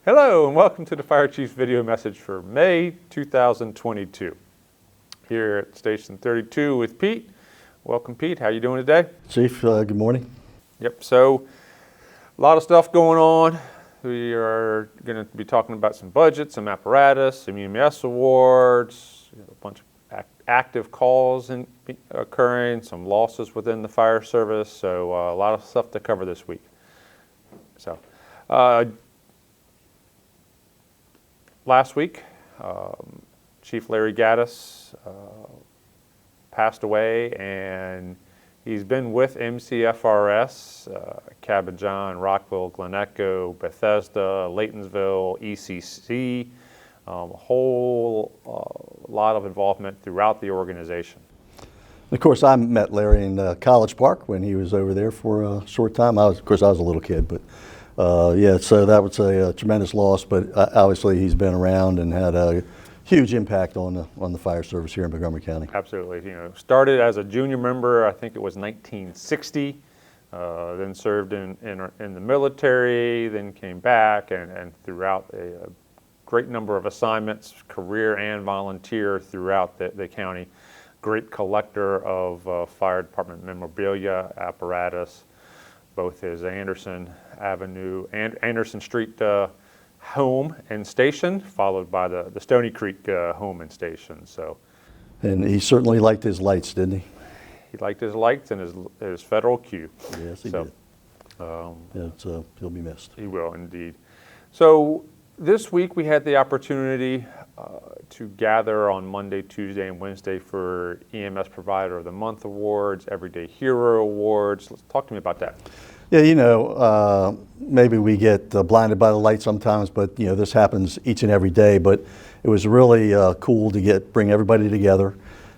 Hello and welcome to the Fire Chief's video message for May 2022. Here at Station 32 with Pete. Welcome, Pete. How you doing today? Chief, good morning. Yep, so a lot of stuff going on. We are going to be talking about some budgets, some apparatus, some EMS awards, a bunch of active calls occurring, some losses within the fire service. So a lot of stuff to cover this week. So last week, Chief Larry Gaddis passed away, and he's been with MCFRS, Cabot John, Rockville, Glen Echo, Bethesda, Laytonsville, ECC, a whole lot of involvement throughout the organization. Of course, I met Larry in College Park when he was over there for a short time. Of course, I was a little kid, but yeah, so that was a tremendous loss, but obviously he's been around and had a huge impact on the fire service here in Montgomery County. Absolutely. You know, started as a junior member, I think it was 1960, then served in the military, then came back and throughout a great number of assignments, career and volunteer throughout the county. Great collector of fire department memorabilia, apparatus, both his Anderson Avenue and Anderson Street home and station, followed by the Stony Creek home and station. So, and he certainly liked his lights, didn't he? He liked his lights and his federal queue. Yes, he did. Yeah, he'll be missed. He will indeed. So this week we had the opportunity to gather on Monday, Tuesday, and Wednesday for EMS Provider of the Month awards, Everyday Hero awards. Let's talk to me about that. Yeah, you know, maybe we get blinded by the light sometimes, but you know, this happens each and every day. But it was really cool to bring everybody together.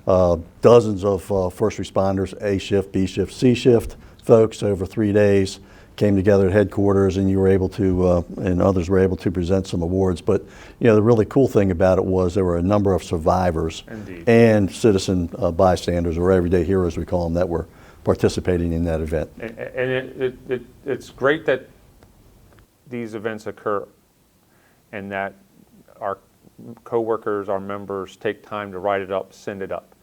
Dozens of first responders, A shift, B shift, C shift folks over 3 days came together at headquarters, and you were able to, and others were able to present some awards. But you know, the really cool thing about it was there were a number of survivors Indeed. And citizen bystanders, or everyday heroes we call them, that were participating in that event. And it's great that these events occur and that our coworkers, our members take time to write it up, send it up.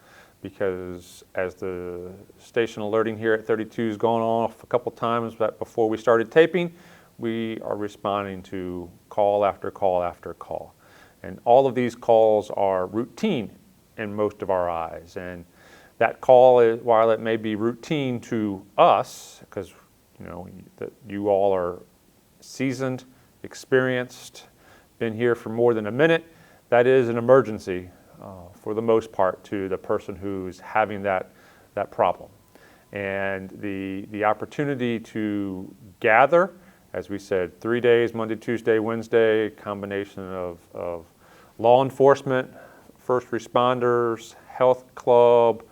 Because as the station alerting here at 32 has gone off a couple times before we started taping, we are responding to call after call after call. And all of these calls are routine in most of our eyes. And that call, while it may be routine to us, because you know that you all are seasoned, experienced, been here for more than a minute, that is an emergency for the most part to the person who's having that problem. And the opportunity to gather, as we said, 3 days, Monday, Tuesday, Wednesday, combination of law enforcement, first responders, health club,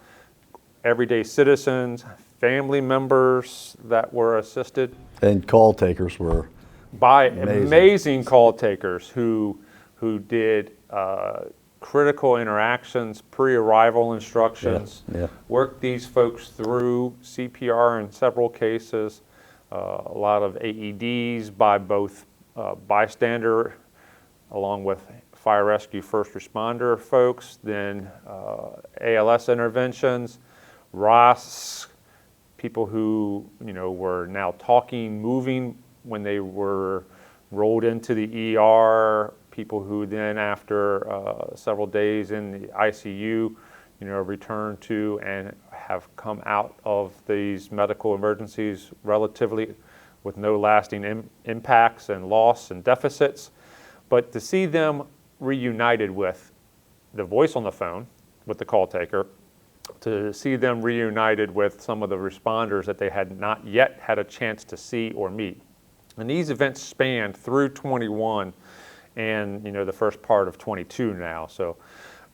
everyday citizens, family members that were assisted. And call takers were by amazing call takers who did critical interactions, pre-arrival instructions, worked these folks through CPR in several cases, a lot of AEDs by both bystander along with fire rescue first responder folks, then ALS interventions, ROS, people who were now talking, moving when they were rolled into the ER, people who then after several days in the ICU, returned to and have come out of these medical emergencies relatively with no lasting impacts and loss and deficits. But to see them reunited with the voice on the phone, with the call taker, to see them reunited with some of the responders that they had not yet had a chance to see or meet. And these events spanned through 21 and the first part of 22 now. So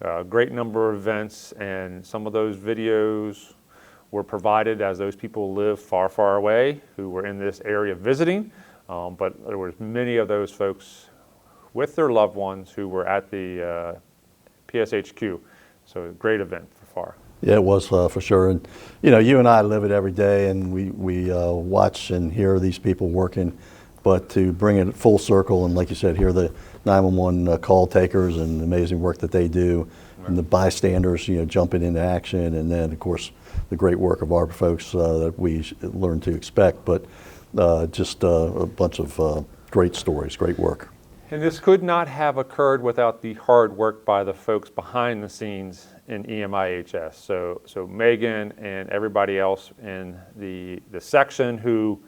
a great number of events, and some of those videos were provided as those people live far, far away who were in this area visiting. But there were many of those folks with their loved ones who were at the PSHQ. So a great event for FAR. Yeah, it was for sure. And you and I live it every day, and we watch and hear these people working but to bring it full circle and, like you said, hear the 911 call takers and the amazing work that they do, and the bystanders, jumping into action, and then, of course, the great work of our folks that we learn to expect. But just a bunch of great stories, great work. And this could not have occurred without the hard work by the folks behind the scenes in EMIHS. So Megan and everybody else in the section who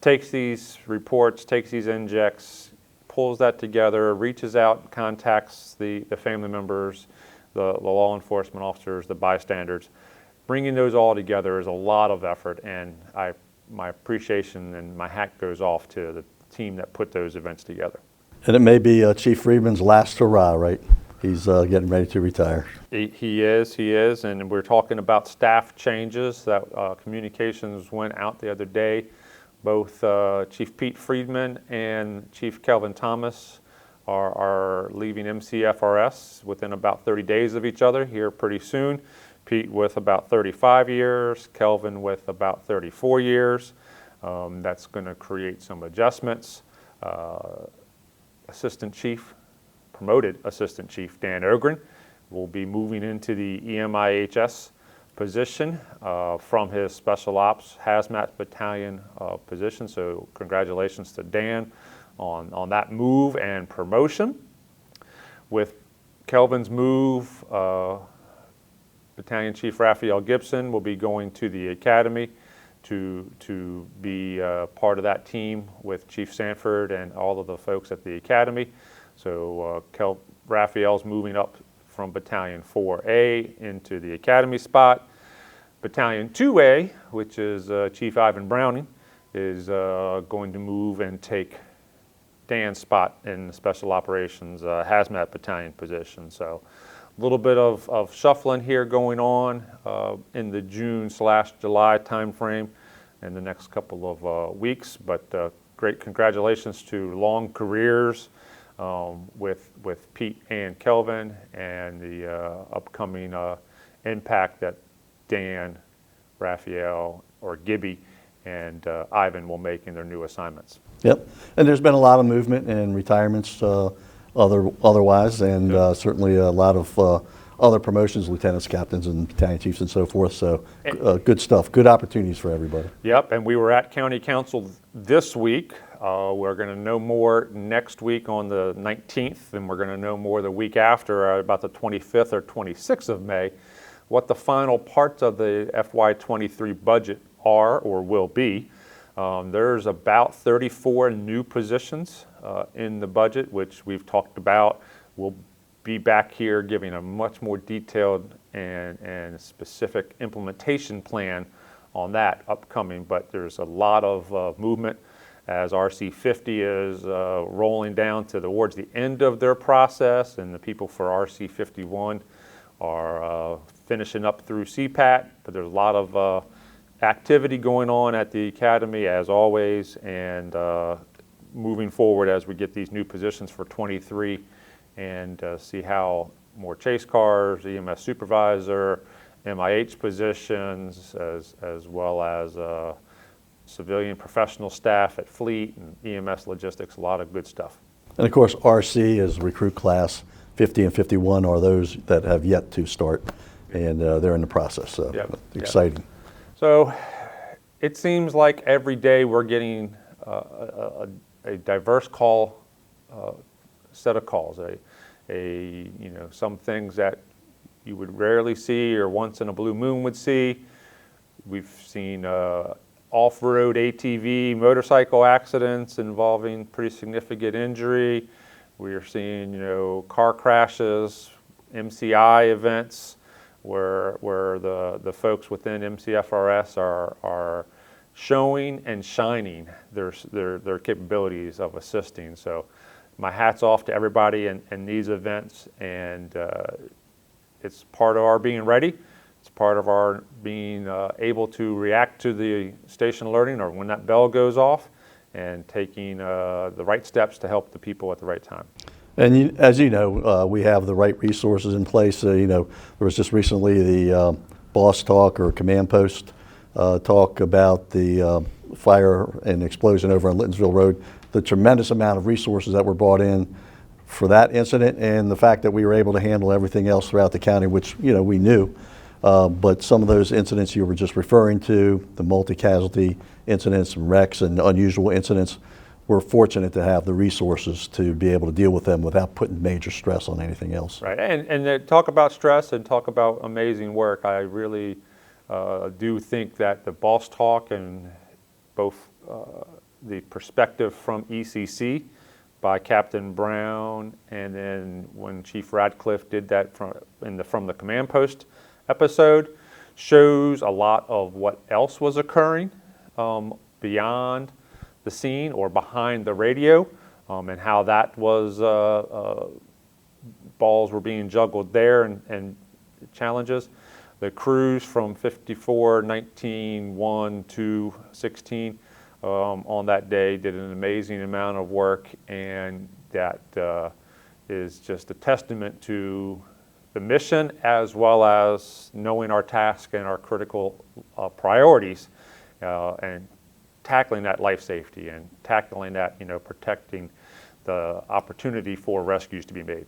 takes these reports, takes these injects, pulls that together, reaches out, contacts the family members, the law enforcement officers, the bystanders. Bringing those all together is a lot of effort, and my appreciation and my hat goes off to the team that put those events together. And it may be Chief Friedman's last hurrah, right? He's getting ready to retire. He is, and we're talking about staff changes. That communications went out the other day. Both Chief Pete Friedman and Chief Kelvin Thomas are leaving MCFRS within about 30 days of each other here pretty soon. Pete with about 35 years, Kelvin with about 34 years. That's going to create some adjustments. Promoted Assistant Chief Dan Ogren will be moving into the EMIHS position from his Special Ops Hazmat Battalion position. So congratulations to Dan on that move and promotion. With Kelvin's move, Battalion Chief Raphael Gibson will be going to the Academy to be part of that team with Chief Sanford and all of the folks at the Academy. So Raphael's moving up from Battalion 4A into the Academy spot. Battalion 2A, which is Chief Ivan Browning, is going to move and take Dan's spot in the Special Operations Hazmat Battalion position. So a little bit of shuffling here going on in the June/July timeframe in the next couple of weeks, but great congratulations to long careers with Pete and Kelvin, and the upcoming impact that Dan, Raphael, or Gibby, and Ivan will make in their new assignments. Yep, and there's been a lot of movement and retirements otherwise, and certainly a lot of other promotions, lieutenants, captains, and battalion chiefs, and so forth. So good stuff, good opportunities for everybody. Yep, and we were at County Council this week. We're going to know more next week on the 19th, and we're going to know more the week after, about the 25th or 26th of May, what the final parts of the FY23 budget are or will be. There's about 34 new positions in the budget, which we've talked about. We'll be back here giving a much more detailed and specific implementation plan on that upcoming, but there's a lot of movement as RC50 is rolling down towards the end of their process, and the people for RC51 are finishing up through CPAT, but there's a lot of activity going on at the Academy as always, and moving forward as we get these new positions for 23 and see how more chase cars, EMS supervisor, MIH positions, as well as civilian professional staff at Fleet and EMS logistics, a lot of good stuff. And of course, RC is recruit class 50 and 51 are those that have yet to start, and they're in the process, so exciting. Yep. So it seems like every day we're getting a diverse set of calls, some things that you would rarely see or once in a blue moon would see. We've seen off-road ATV motorcycle accidents involving pretty significant injury. We are seeing, car crashes, MCI events where the folks within MCFRS are showing and shining their capabilities of assisting. So my hat's off to everybody in these events, and it's part of our being ready. It's part of our being able to react to the station alerting or when that bell goes off, and taking the right steps to help the people at the right time. And as you know, we have the right resources in place. There was just recently the boss talk or command post talk about the fire and explosion over on Littonsville Road. the tremendous amount of resources that were brought in for that incident, and the fact that we were able to handle everything else throughout the county, which we knew. But some of those incidents you were just referring to, the multi-casualty incidents, wrecks, and unusual incidents, we're fortunate to have the resources to be able to deal with them without putting major stress on anything else. Right, and talk about stress and talk about amazing work. I really do think that the boss talk and both the perspective from ECC by Captain Brown, and then when Chief Radcliffe did that from the command post episode, shows a lot of what else was occurring beyond the scene or behind the radio, and how that was balls were being juggled there, and challenges. The crews from 54, 19, 1, 2, 16 on that day did an amazing amount of work, and that is just a testament to the mission, as well as knowing our task and our critical priorities, and tackling that life safety and tackling that, protecting the opportunity for rescues to be made.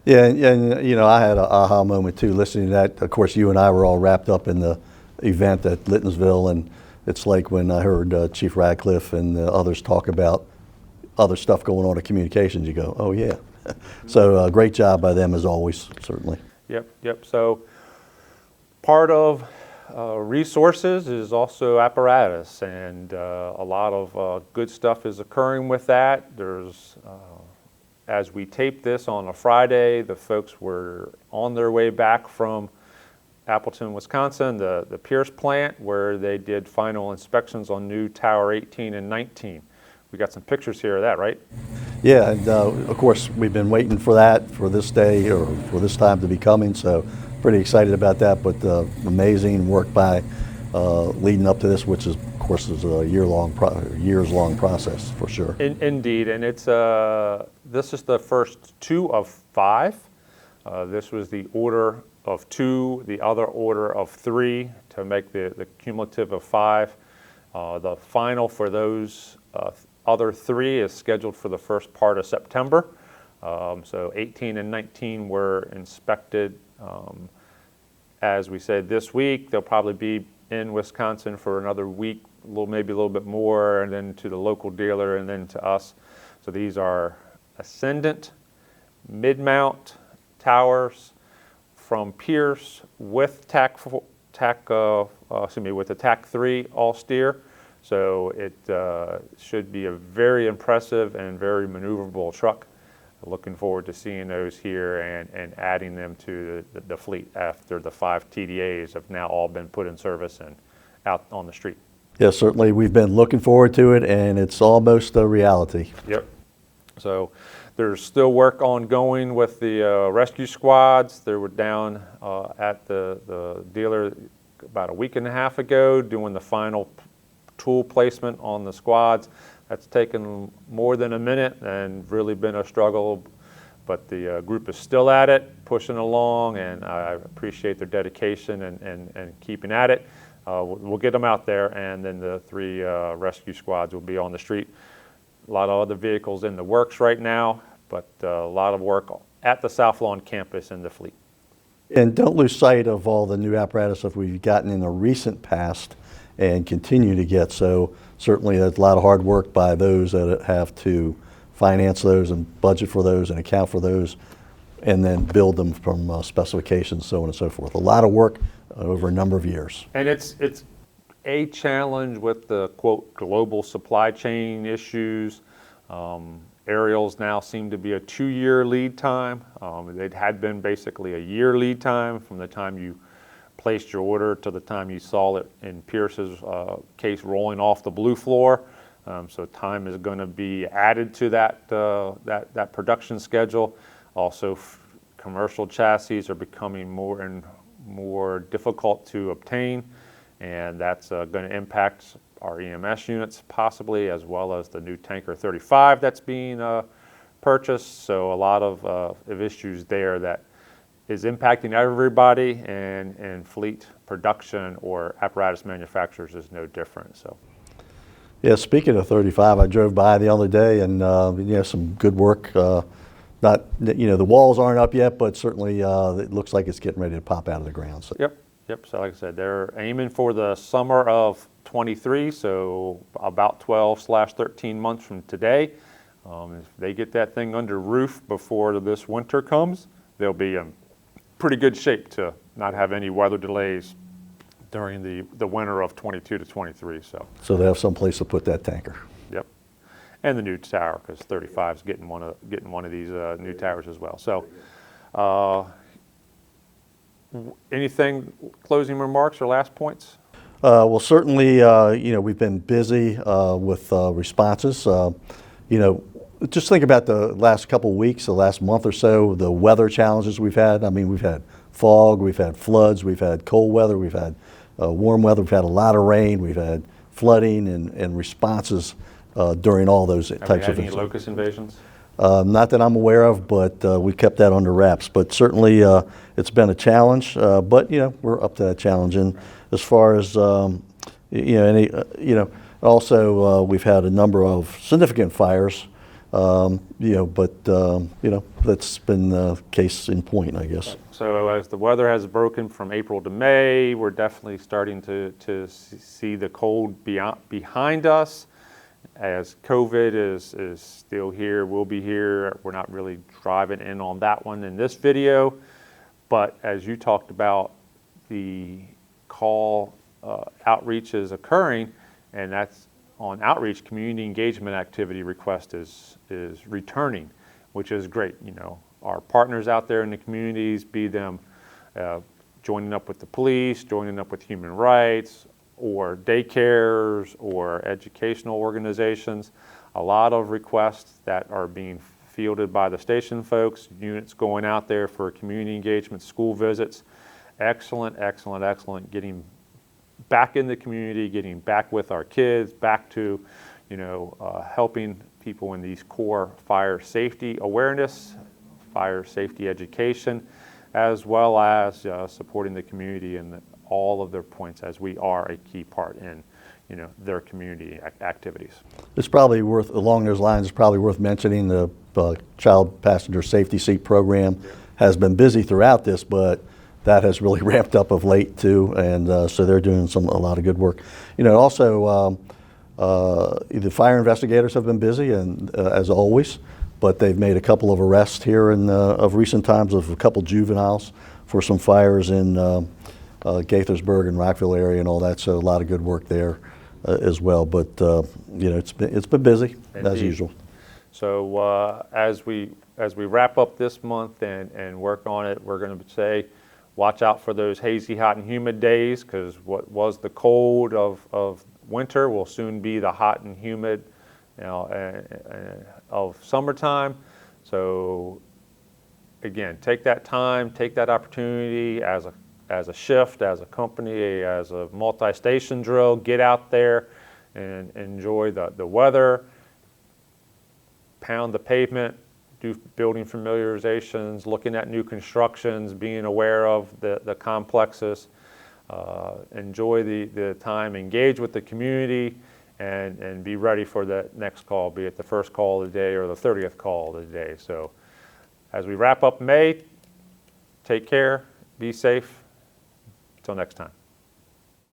Yeah, and I had an aha moment too listening to that. Of course, you and I were all wrapped up in the event at Littonsville, and it's like when I heard Chief Radcliffe and the others talk about other stuff going on in communications, you go, oh yeah. So great job by them as always, certainly. Yep. So part of resources is also apparatus, and a lot of good stuff is occurring with that. There's, as we tape this on a Friday, the folks were on their way back from Appleton, Wisconsin, the Pierce plant, where they did final inspections on new Tower 18 and 19. We got some pictures here of that, right? Yeah, and of course we've been waiting for that, for this day or for this time to be coming, so pretty excited about that. But amazing work by leading up to this, which is, of course, is a years-long process for sure. Indeed, and it's this is the first 2 of 5. This was the order of 2, the other order of 3 to make the cumulative of 5. The final for those other 3 is scheduled for the first part of September. So 18 and 19 were inspected, as we said, this week. They'll probably be in Wisconsin for another week, maybe a little bit more, and then to the local dealer, and then to us. So these are ascendant, mid-mount towers from Pierce with with the TAC 3 all steer. So it should be a very impressive and very maneuverable truck. Looking forward to seeing those here and adding them to the fleet after the 5 TDAs have now all been put in service and out on the street. Yeah, certainly we've been looking forward to it, and it's almost a reality. Yep. So there's still work ongoing with the rescue squads. They were down at the dealer about a week and a half ago doing the final tool placement on the squads. That's taken more than a minute and really been a struggle, but the group is still at it, pushing along, and I appreciate their dedication and keeping at it. We'll get them out there, and then the 3 rescue squads will be on the street. A lot of other vehicles in the works right now, but a lot of work at the South Lawn campus in the fleet. And don't lose sight of all the new apparatus that we've gotten in the recent past and continue to get. So certainly there's a lot of hard work by those that have to finance those and budget for those and account for those, and then build them from specifications, so on and so forth. A lot of work over a number of years. And it's a challenge with the, quote, global supply chain issues. Aerials now seem to be a 2-year lead time. It had been basically a year lead time from the time you placed your order to the time you saw it in Pierce's case rolling off the blue floor. So time is going to be added to that production schedule. Also, commercial chassis are becoming more and more difficult to obtain, and that's going to impact our EMS units possibly, as well as the new Tanker 35 that's being purchased. So a lot of issues there that is impacting everybody, and fleet production or apparatus manufacturers is no different. So Yeah, speaking of 35, I drove by the other day and, some good work. Not, the walls aren't up yet, but certainly it looks like it's getting ready to pop out of the ground. So. Yep. So like I said, they're aiming for the summer of 23, so about 12/13 months from today. If they get that thing under roof before this winter comes, they'll be in pretty good shape to not have any weather delays during the winter of 22 to 23. So they have some place to put that tanker. Yep. And the new tower, because 35 is getting one of these new towers as well. So, anything, closing remarks or last points? Well, certainly, we've been busy with responses. Just think about the last couple of weeks, the last month or so, the weather challenges we've had. I mean, we've had fog, we've had floods, we've had cold weather, we've had warm weather, we've had a lot of rain, we've had flooding and responses during all those types of things. Have you had any locust invasions? Not that I'm aware of, but we kept that under wraps. But certainly it's been a challenge, but we're up to that challenge. And as far as also we've had a number of significant fires. That's been the case in point, I guess. So as the weather has broken from April to May, we're definitely starting to see the cold behind us. As COVID is still here, will be here. We're not really driving in on that one in this video. But as you talked about, the call outreach is occurring, and that's on outreach. Community engagement activity request is returning, which is great. Our partners out there in the communities, be them joining up with the police, joining up with human rights, or daycares, or educational organizations. A lot of requests that are being fielded by the station folks, units going out there for community engagement, school visits. Excellent. Getting back in the community, getting back with our kids, back to, helping people in these core fire safety awareness, fire safety education, as well as supporting the community in all of their points, as we are a key part in, their community activities. It's probably along those lines, it's probably worth mentioning the Child Passenger Safety Seat program has been busy throughout this, but that has really ramped up of late too, and so they're doing a lot of good work. Also the fire investigators have been busy, and as always, but they've made a couple of arrests here of recent times of a couple juveniles for some fires in Gaithersburg and Rockville area and all that. So a lot of good work there as well. But it's been busy. Indeed. As usual. So as we wrap up this month and work on it, we're going to say, watch out for those hazy, hot, and humid days, because what was the cold of winter will soon be the hot and humid of summertime. So again, take that time, take that opportunity as a shift, as a company, as a multi-station drill. Get out there and enjoy the weather, pound the pavement, do building familiarizations, looking at new constructions, being aware of the complexes. Enjoy the time, engage with the community, and be ready for the next call, be it the first call of the day or the 30th call of the day. So as we wrap up May, take care, be safe. Until next time.